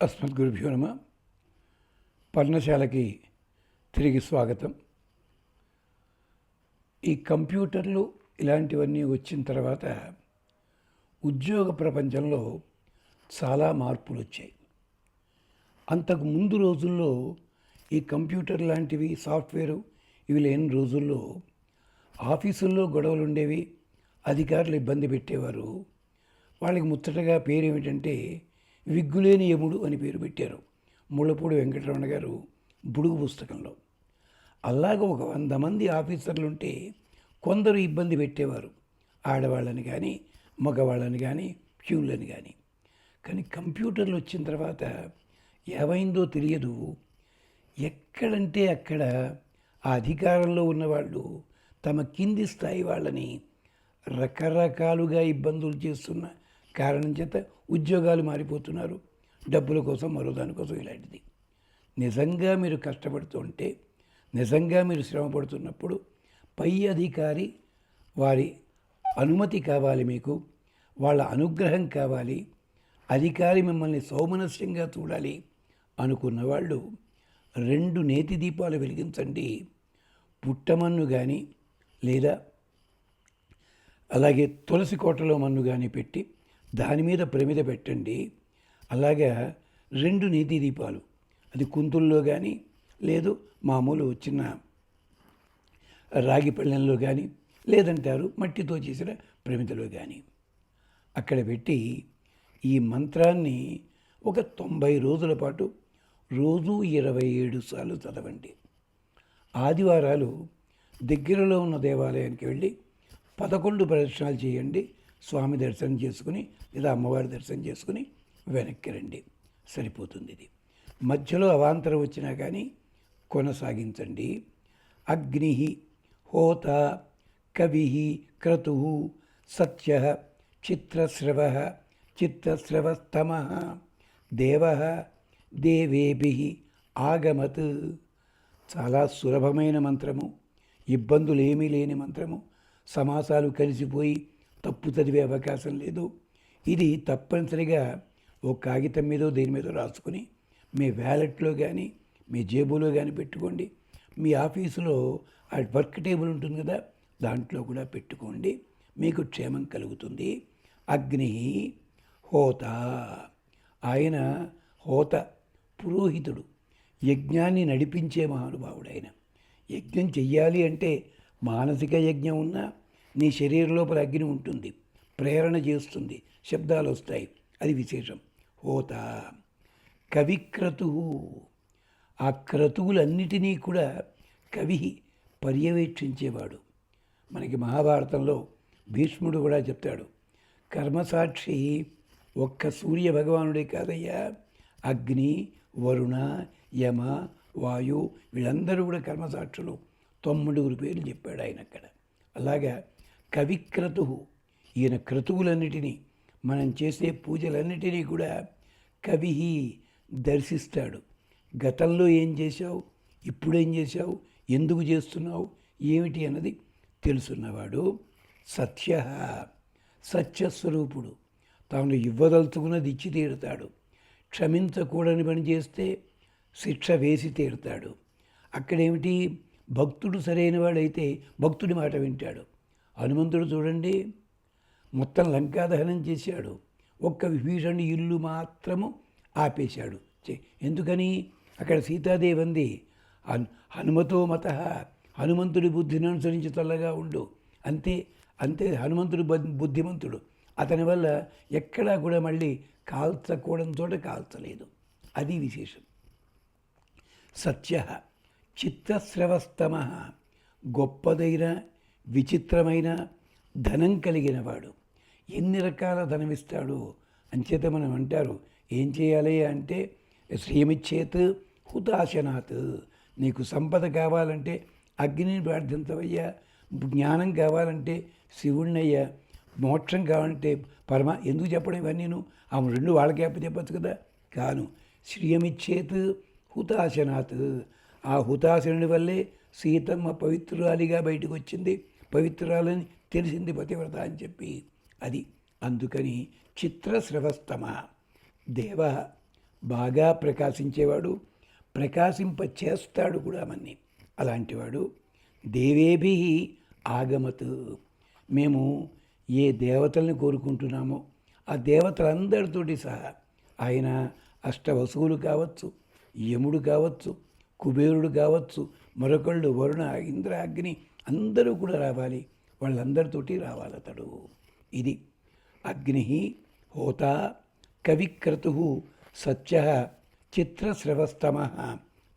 అస్మద్గురుభ్యో నమ. పర్ణశాలకి తిరిగి స్వాగతం. ఈ కంప్యూటర్లు ఇలాంటివన్నీ వచ్చిన తర్వాత ఉద్యోగ ప్రపంచంలో చాలా మార్పులు వచ్చాయి. అంతకు ముందు రోజుల్లో ఈ కంప్యూటర్ లాంటివి సాఫ్ట్వేరు ఇవి లేని రోజుల్లో ఆఫీసుల్లో గొడవలు ఉండేవి, అధికారులు ఇబ్బంది పెట్టేవారు. వాళ్ళకి ముచ్చటగా పేరు ఏమిటంటే విగ్గులేని యముడు అని పేరు పెట్టారు ముళ్ళపూడి వెంకటరమణ గారు బుడుగు పుస్తకంలో. అలాగ ఒక 100 మంది ఆఫీసర్లు ఉంటే కొందరు ఇబ్బంది పెట్టేవారు, ఆడవాళ్ళని కానీ మగవాళ్ళని కానీ ప్యూన్లని కానీ. కానీ కంప్యూటర్లు వచ్చిన తర్వాత ఏమైందో తెలియదు, ఎక్కడంటే అక్కడ ఆ అధికారంలో ఉన్నవాళ్ళు తమ కింది స్థాయి వాళ్ళని రకరకాలుగా ఇబ్బందులు చేస్తున్న కారణం చేత ఉద్యోగాలు మారిపోతున్నారు, డబ్బుల కోసం మరో దానికోసం. ఇలాంటిది నిజంగా మీరు కష్టపడుతుంటే, నిజంగా మీరు శ్రమ పడుతున్నప్పుడు పై అధికారి వారి అనుమతి కావాలి, మీకు వాళ్ళ అనుగ్రహం కావాలి, అధికారి మిమ్మల్ని సౌమనస్యంగా చూడాలి అనుకున్న వాళ్ళు 2 నేతి దీపాలు వెలిగించండి. పుట్టమన్ను కానీ లేదా అలాగే తులసి కోటలో మన్ను కానీ పెట్టి దాని మీద ప్రమిద పెట్టండి. అలాగా 2 నేతి దీపాలు, అది కుంతుల్లో కానీ లేదు మామూలు చిన్న రాగి పళ్ళెంలో కానీ లేదంటారు మట్టితో చేసిన ప్రమిదలో కానీ అక్కడ పెట్టి ఈ మంత్రాన్ని ఒక 90 రోజుల పాటు రోజు 27 సార్లు చదవండి. ఆదివారాలు దగ్గరలో ఉన్న దేవాలయానికి వెళ్ళి 11 ప్రదక్షిణాలు చేయండి. స్వామి దర్శనం చేసుకుని లేదా అమ్మవారి దర్శనం చేసుకుని వెనక్కి రండి, సరిపోతుంది. ఇది మధ్యలో అవాంతరం వచ్చినా కానీ కొనసాగించండి. అగ్ని హోత కవి క్రతు సత్య చిత్రస్రవ చిత్రస్రవస్తమ దేవ దేవేభి ఆగమత్. చాలా సులభమైన మంత్రము, ఇబ్బందులు ఏమీ లేని మంత్రము. సమాసాలు కలిసిపోయి తప్పు చదివే అవకాశం లేదు. ఇది తప్పనిసరిగా ఓ కాగితం మీదో దేని మీద రాసుకుని మీ వ్యాలెట్లో కానీ మీ జేబులో కానీ పెట్టుకోండి. మీ ఆఫీసులో ఆ వర్క్ టేబుల్ ఉంటుంది కదా, దాంట్లో కూడా పెట్టుకోండి, మీకు క్షేమం కలుగుతుంది. అగ్ని హోత, ఆయన హోత పురోహితుడు, యజ్ఞాన్ని నడిపించే మహానుభావుడు. ఆయన యజ్ఞం చెయ్యాలి అంటే మానసిక యజ్ఞం ఉన్నా నీ శరీరం లోపల అగ్ని ఉంటుంది, ప్రేరణ చేస్తుంది, శబ్దాలు వస్తాయి, అది విశేషం. హోత కవిక్రతు, ఆ క్రతువులన్నిటినీ కూడా కవి పర్యవేక్షించేవాడు. మనకి మహాభారతంలో భీష్ముడు కూడా చెప్తాడు, కర్మసాక్షి ఒక్క సూర్య భగవానుడే కాదయ్యా, అగ్ని వరుణ యమ వాయు వీళ్ళందరూ కూడా కర్మసాక్షులు. 9 పేర్లు చెప్పాడు ఆయన అక్కడ. అలాగా కవిక్రతు, ఈయన క్రతువులన్నిటినీ మనం చేసే పూజలన్నిటినీ కూడా కవి దర్శిస్తాడు. గతంలో ఏం చేశావు, ఇప్పుడేం చేశావు, ఎందుకు చేస్తున్నావు, ఏమిటి అన్నది తెలుసున్నవాడు. సత్య, సత్యస్వరూపుడు, తాను ఇవ్వదలుచుకున్నది ఇచ్చి తీరుతాడు. క్షమించకూడని పని చేస్తే శిక్ష వేసి తీరుతాడు. అక్కడేమిటి, భక్తుడు సరైన వాడైతే భక్తుడి మాట వింటాడు. హనుమంతుడు చూడండి, మొత్తం లంకాదహనం చేశాడు, ఒక్క విభీషణుడి ఇల్లు మాత్రము ఆపేశాడు. ఎందుకని, అక్కడ సీతాదేవి అంది, హనుమతో మత, హనుమంతుడి బుద్ధిని అనుసరించి చల్లగా ఉండు. అంతే అంతే, హనుమంతుడు బుద్ధిమంతుడు. అతని వల్ల ఎక్కడా కూడా మళ్ళీ కాల్చకూడని చోట కాల్చలేదు, అది విశేషం. సత్య చిత్తస్రవస్తమ, గొప్పదైన విచిత్రమైన ధనం కలిగినవాడు. ఎన్ని రకాల ధనం ఇస్తాడు అంచేత మనం అంటారు, ఏం చేయాలి అంటే శ్రీమిచ్చేత్ హుతాశనాత్. నీకు సంపద కావాలంటే అగ్నిని ప్రార్థించవయ్యా, జ్ఞానం కావాలంటే శివుణ్ణయ్యా, మోక్షం కావాలంటే ఎందుకు చెప్పడం ఇవన్నీను, ఆ 2 వాళ్ళకి చెప్పచ్చు కదా. కాను, శ్రియమిచ్చేత్ హుతాశనాత్. ఆ హుతాశనుడి వల్లే సీతమ్మ పవిత్రురాలిగా బయటకు వచ్చింది, పవిత్రురాలని తెలిసింది పతివ్రత అని చెప్పి. అది అందుకని చిత్రస్రవస్తమ దేవ బాగా ప్రకాశించేవాడు, ప్రకాశింప చేస్తాడు కూడా మన్ని. అలాంటివాడు దేవేభి ఆగమత్. మేము ఏ దేవతల్ని కోరుకుంటున్నామో ఆ దేవతలందరితోటి సహా ఆయన అష్టవసువులు కావచ్చు, యముడు కావచ్చు, కుబేరుడు కావచ్చు, మరొకళ్ళు వరుణ, ఇంద్ర, అగ్ని అందరూ కూడా రావాలి. వాళ్ళందరితోటి రావాలతడు. ఇది అగ్ని, హోత, కవిక్రతు, సత్య, చిత్రశ్రవస్తమ,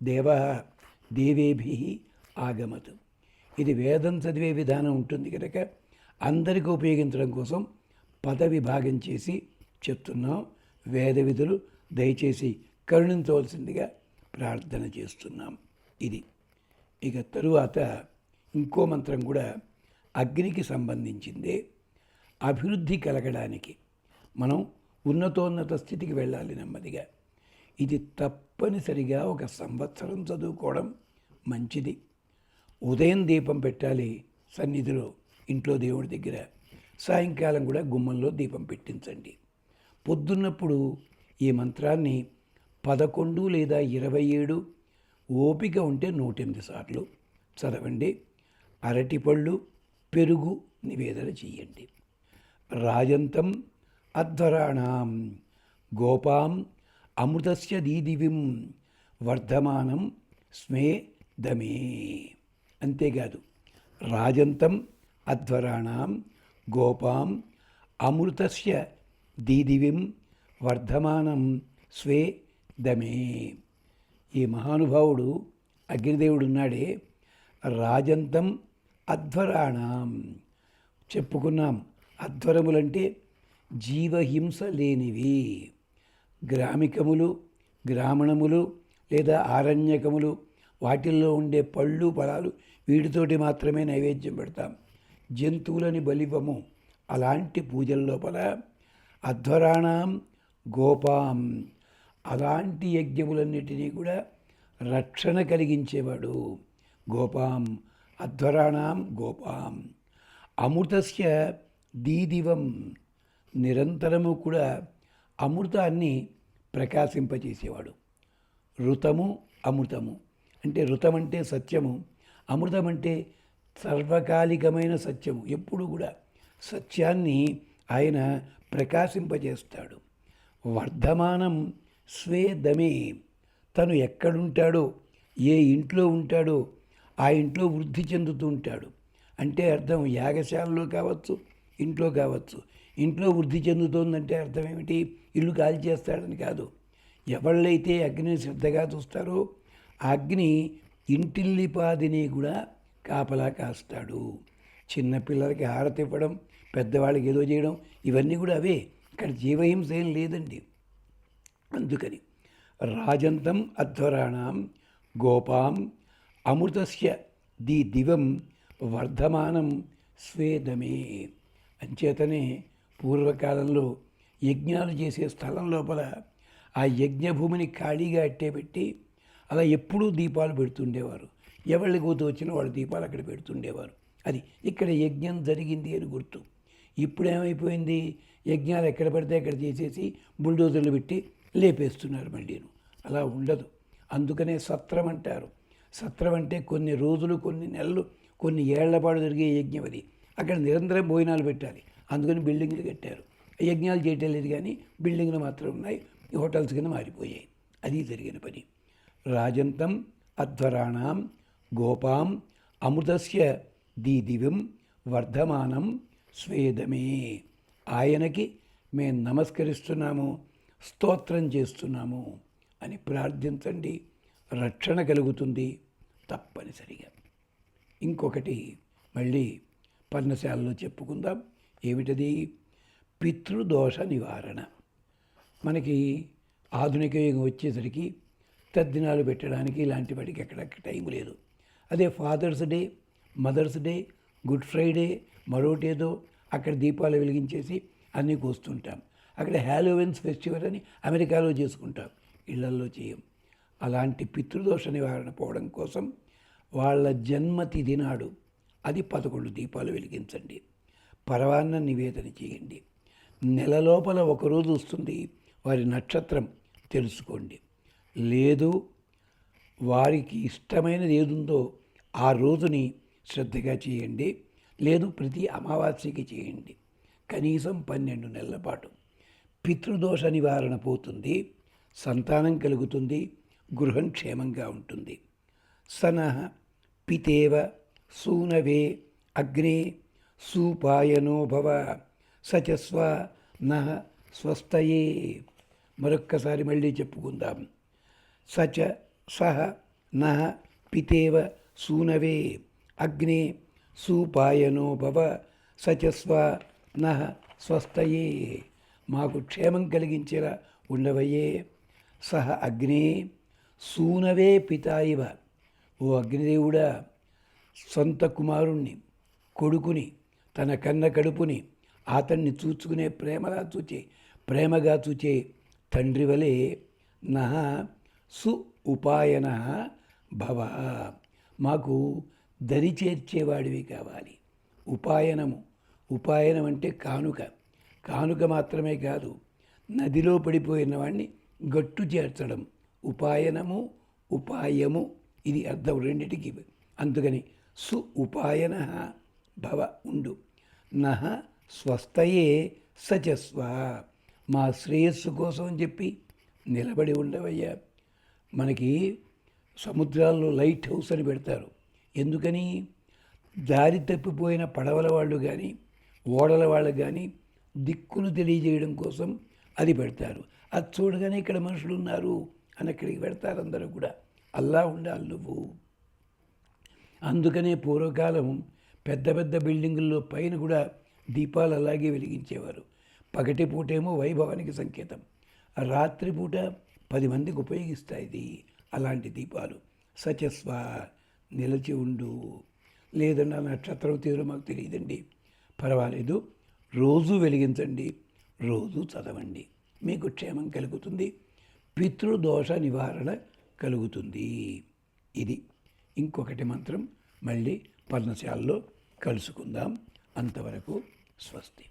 దేవ దేవేభి ఆగమత్. ఇది వేదం చదివే విధానం ఉంటుంది కనుక అందరికీ ఉపయోగించడం కోసం పద విభాగం చేసి చెప్తున్నాం. వేద విధులు దయచేసి కరుణించవలసిందిగా ప్రార్థన చేస్తున్నాం. ఇది ఇక తరువాత ఇంకో మంత్రం కూడా అగ్నికి సంబంధించిందే. అభివృద్ధి కలగడానికి మనం ఉన్నతోన్నత స్థితికి వెళ్ళాలి నెమ్మదిగా. ఇది తప్పనిసరిగా 1 సంవత్సరం చదువుకోవడం మంచిది. ఉదయం దీపం పెట్టాలి సన్నిధిలో, ఇంట్లో దేవుడి దగ్గర. సాయంకాలం కూడా గుమ్మంలో దీపం పెట్టించండి. పొద్దున్నప్పుడు ఈ మంత్రాన్ని 11 లేదా 27, ఓపిక ఉంటే 108 సార్లు చదవండి. అరటిపళ్ళు, పెరుగు నివేదన చెయ్యండి. రాజంతం అధ్వరాణం గోపాం అమృతస్య దీదివిం వర్ధమానం స్మే దమే. అంతేకాదు, రాజంతం అధ్వరాణం గోపాం అమృతస్య దీదివిం వర్ధమానం స్వే దమే. ఈ మహానుభావుడు అగ్నిదేవుడు ఉన్నాడే, రాజంతం అధ్వరాణం చెప్పుకున్నాం. అధ్వరములంటే జీవహింస లేనివి. గ్రామికములు, గ్రామణములు లేదా ఆరణ్యకములు, వాటిల్లో ఉండే పళ్ళు ఫలాలు వీటితోటి మాత్రమే నైవేద్యం పెడతాం. జంతువులని బలివ్వము. అలాంటి పూజల లోపల అధ్వరాణం గోపాం, అలాంటి యజ్ఞములన్నిటినీ కూడా రక్షణ కలిగించేవాడు. గోపాం అధ్వరాణం గోపాం. అమృతస్య దీదివం, నిరంతరము కూడా అమృతాన్ని ప్రకాశింపచేసేవాడు. ఋతము అమృతము అంటే, ఋతం అంటే సత్యము, అమృతం అంటే సర్వకాలికమైన సత్యము. ఎప్పుడు కూడా సత్యాన్ని ఆయన ప్రకాశింపజేస్తాడు. వర్ధమానం స్వే దమే, తను ఎక్కడుంటాడో, ఏ ఇంట్లో ఉంటాడో ఆ ఇంట్లో వృద్ధి చెందుతూ ఉంటాడు. అంటే అర్థం యాగశాలలో కావచ్చు, ఇంట్లో కావచ్చు. ఇంట్లో వృద్ధి చెందుతోందంటే అర్థం ఏమిటి? ఇల్లు కాల్ చేస్తాడని కాదు. ఎవళ్ళైతే అగ్నిని శ్రద్ధగా చూస్తారో ఆ అగ్ని ఇంటిల్లిపాదిని కూడా కాపలా కాస్తాడు. చిన్నపిల్లలకి హారతి ఇవ్వడం, పెద్దవాళ్ళకి ఏదో చేయడం, ఇవన్నీ కూడా అవే. ఇక్కడ జీవహింస ఏం లేదండి. అందుకని రాజంతం అధ్వరాణం గోపాం అమృతస్య దివం వర్ధమానం స్వేదమే. అంచేతనే పూర్వకాలంలో యజ్ఞాలు చేసే స్థలం లోపల ఆ యజ్ఞభూమిని ఖాళీగా అట్టేపెట్టి అలా ఎప్పుడూ దీపాలు పెడుతుండేవారు. ఎవరికి వచ్చినా వాళ్ళ దీపాలు అక్కడ పెడుతుండేవారు. అది ఇక్కడ యజ్ఞం జరిగింది అని గుర్తు. ఇప్పుడు ఏమైపోయింది? యజ్ఞాలు ఎక్కడ పడితే అక్కడ చేసేసి బుల్డోజర్లు పెట్టి లేపేస్తున్నారు మళ్ళీను. అలా ఉండదు. అందుకనే సత్రం అంటారు. సత్రం అంటే కొన్ని రోజులు, కొన్ని నెలలు, కొన్ని ఏళ్ల పాటు జరిగే యజ్ఞం అది. అక్కడ నిరంతరం భోజనాలు పెట్టాలి. అందుకని బిల్డింగ్లు కట్టారు. యజ్ఞాలు చేయటం లేదు, కానీ బిల్డింగ్లు మాత్రం ఉన్నాయి, హోటల్స్ కింద మారిపోయాయి. అది జరిగిన పని. రాజంతం అధ్వరాణం గోపాం అమృతస్య దీదివిం వర్ధమానం స్వేదమే. ఆయనకి మేము నమస్కరిస్తున్నాము, స్తోత్రం చేస్తున్నాము అని ప్రార్థించండి. రక్షణ కలుగుతుంది తప్పనిసరిగా. ఇంకొకటి మళ్ళీ పర్ణశాలలో చెప్పుకుందాం. ఏమిటది? పితృదోష నివారణ. మనకి ఆధునిక యుగం వచ్చేసరికి తద్దినాలు పెట్టడానికి ఇలాంటి వాటికి ఎక్కడెక్కడ టైం లేదు. అదే Father's Day, Mother's Day, Good Friday, మరోటేదో అక్కడ దీపాలు వెలిగించేసి అన్నీ కూస్తుంటాం. అక్కడ హ్యాలోవిన్స్ ఫెస్టివల్ అని అమెరికాలో చేసుకుంటాం, ఇళ్లల్లో చేయం. అలాంటి పితృదోష నివారణ పోవడం కోసం వాళ్ళ జన్మతిథి నాడు అది 11 దీపాలు వెలిగించండి. పరవాన్న నివేదన చేయండి. నెల లోపల ఒకరోజు వస్తుంది వారి నక్షత్రం తెలుసుకోండి. లేదు వారికి ఇష్టమైనది ఏదుందో ఆ రోజుని శ్రద్ధగా చేయండి. లేదు ప్రతి అమావాస్యకి చేయండి. కనీసం 12 నెలల పాటు పితృదోష నివారణ పోతుంది, సంతానం కలుగుతుంది, గృహం క్షేమంగా ఉంటుంది. సనః పితేవ సూనవే అగ్నే సూపాయనో భవ సచస్వ నః స్వస్తయే. మరొక్కసారి మళ్ళీ చెప్పుకుందాం. సచ సహ నః పితేవ సూనవే అగ్నే సూపాయనో భవ సచస్వ నః స్వస్తయే. మాకు క్షేమం కలిగించేలా ఉండవయ్యే. సహ అగ్నే సూనవే పితాయివ. ఓ అగ్నిదేవుడా, సొంత కుమారుణ్ణి, కొడుకుని, తన కన్న కడుపుని అతన్ని చూచుకునే ప్రేమగా చూచే తండ్రి వలె నః సు ఉపాయన భవ. మాకు దరి చేర్చేవాడివి కావాలి. ఉపాయనం అంటే కానుక మాత్రమే కాదు, నదిలో పడిపోయిన వాడిని గట్టు చేర్చడం. ఉపాయము ఇది అర్థం రెండిటికి. అందుకని సు ఉపాయన భవ ఉండు. నః స్వస్థయే సచస్వ. మా శ్రేయస్సు కోసం అని చెప్పి నిలబడి ఉండవయ్యా. మనకి సముద్రాల్లో లైట్ హౌస్ అని పెడతారు. ఎందుకని? దారి తప్పిపోయిన పడవల వాళ్ళు కానీ ఓడల వాళ్ళు కానీ దిక్కును తెలియజేయడం కోసం అది పెడతారు. అది చూడగానే ఇక్కడ మనుషులు ఉన్నారు అని అక్కడికి పెడతారు అందరూ కూడా. అల్లా ఉండాలి నువ్వు. అందుకనే పూర్వకాలం పెద్ద పెద్ద బిల్డింగుల్లో పైన కూడా దీపాలు అలాగే వెలిగించేవారు. పగటిపూటేమో వైభవానికి సంకేతం, రాత్రిపూట 10 మందికి ఉపయోగిస్తాయి అలాంటి దీపాలు. సచస్వ నిలిచి ఉండు. లేదన్నా నక్షత్రం తీరు మాకు తెలియదండి, పర్వాలేదు, రోజు వెలిగించండి, రోజు చదవండి, మీకు క్షేమం కలుగుతుంది, పితృదోష నివారణ కలుగుతుంది. ఇది ఇంకొకటి మంత్రం మళ్ళీ పర్ణశాలలో కలుసుకుందాం. అంతవరకు స్వస్తి.